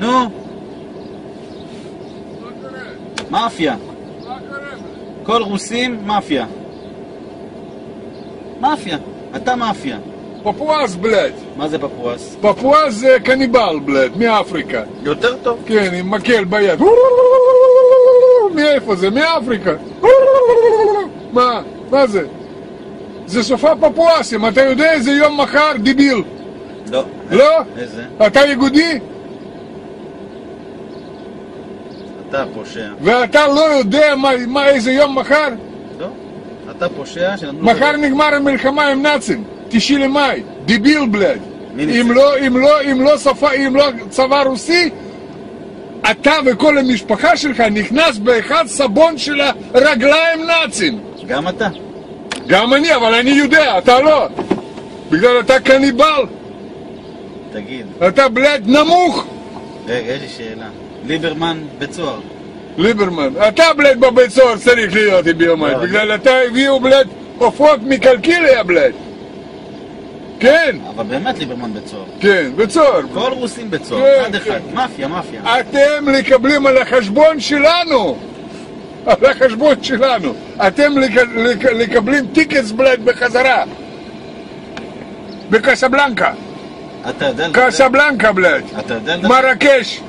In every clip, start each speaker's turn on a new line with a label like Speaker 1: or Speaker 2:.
Speaker 1: נו. מאפיה. כל רוסים מאפיה. מאפיה. אתה מאפיה.
Speaker 2: פפואס, בלד.
Speaker 1: מה זה פפואס?
Speaker 2: פפואס זה קניבל, בלד, מאפריקה.
Speaker 1: יותר טוב.
Speaker 2: כן, עם מקל ביד. מאיפה זה? מאפריקה. מה זה? זה סופה פפואסים, אתה יודע איזה יום מחר, דיביל?
Speaker 1: לא.
Speaker 2: לא?
Speaker 1: איזה?
Speaker 2: אתה יגודי?
Speaker 1: אתה פושע.
Speaker 2: ואתה לא יודע איזה יום מחר?
Speaker 1: לא. אתה פושע שנתנו...
Speaker 2: מחר נגמר המלחמה עם נאצים, 9 למאי, דיביל בלד. אם לא צבא רוסי, אתה וכל המשפחה שלך נכנס באחד סבון של הרגליים נאצים.
Speaker 1: גם אתה?
Speaker 2: גם אני, אבל אני יודע, אתה לא. בגלל אתה קניבל.
Speaker 1: תגיד.
Speaker 2: אתה בלד נמוך.
Speaker 1: רגע, יש לי שאלה. ליברמן בצוהר.
Speaker 2: ליברמן, אתה בלד בבית סוהר צריך להיות ביומיים. בגלל אתה הביאו בלד עופות מקלקיליה בלד. כן.
Speaker 1: אבל באמת ליברמן בצוהר.
Speaker 2: כן, בצוהר.
Speaker 1: כל רוסים בצוהר, עד אחד. מאפיה.
Speaker 2: אתם מקבלים על החשבון שלנו. על החשבון שלנו. אתם מקבלים טיקטס בלד בחזרה. בקסבלנקה.
Speaker 1: אתה יודע...
Speaker 2: קסבלנקה בלד.
Speaker 1: אתה יודע...
Speaker 2: מרקש.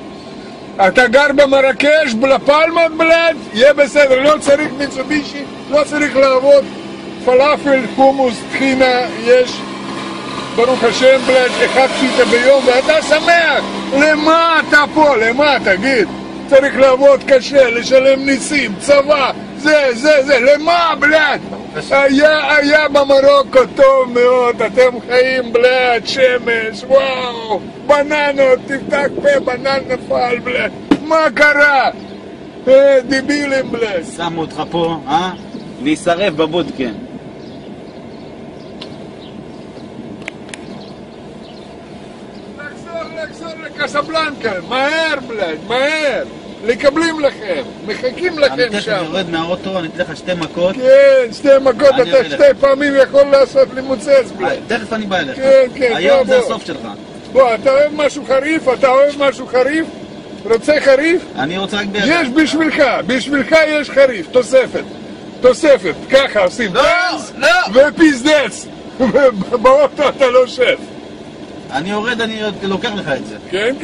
Speaker 2: אתה גר במרקש, בלפלמות בלד, יהיה בסדר, לא צריך מיצובישי, לא צריך לעבוד. פלאפל, חומוס, טחינה, יש. ברוך השם בלד, 1 פיתה ביום, ואתה שמח. למה אתה פה? למה? תגיד. צריך לעבוד קשה, לשלם ניסים, צבא, זה, למה בלד? היה במרוקו טוב מאוד, אתם חיים בלד, שמש, וואו, בננות, תפתח פה, בנן נפל בלד, מה קרה? דיבילים בלד.
Speaker 1: שמו אותך פה, להישרף בבודקה.
Speaker 2: לחזור לקסבלנקה, מהר בלד, מהר. לקבלים לכם, מחכים לכם שם.
Speaker 1: אני תכף יורד מהאוטו, אני אתן לך 2 מכות.
Speaker 2: כן, 2 מכות, אתה 2 פעמים יכול לעשות לי מוצץ בלד.
Speaker 1: תכף אני בא אליך.
Speaker 2: כן,
Speaker 1: היום זה הסוף שלך.
Speaker 2: בוא, אתה אוהב משהו חריף? רוצה חריף?
Speaker 1: אני רוצה רק בידך.
Speaker 2: יש בשבילך יש חריף, תוספת, ככה עושים.
Speaker 1: לא!
Speaker 2: ופיזדץ. באוטו אתה לא שף.
Speaker 1: אני יורד, אני לוקח לך את זה.
Speaker 2: כן.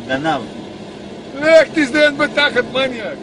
Speaker 1: גנב.
Speaker 2: לך תזדיין בתחת, מניאק.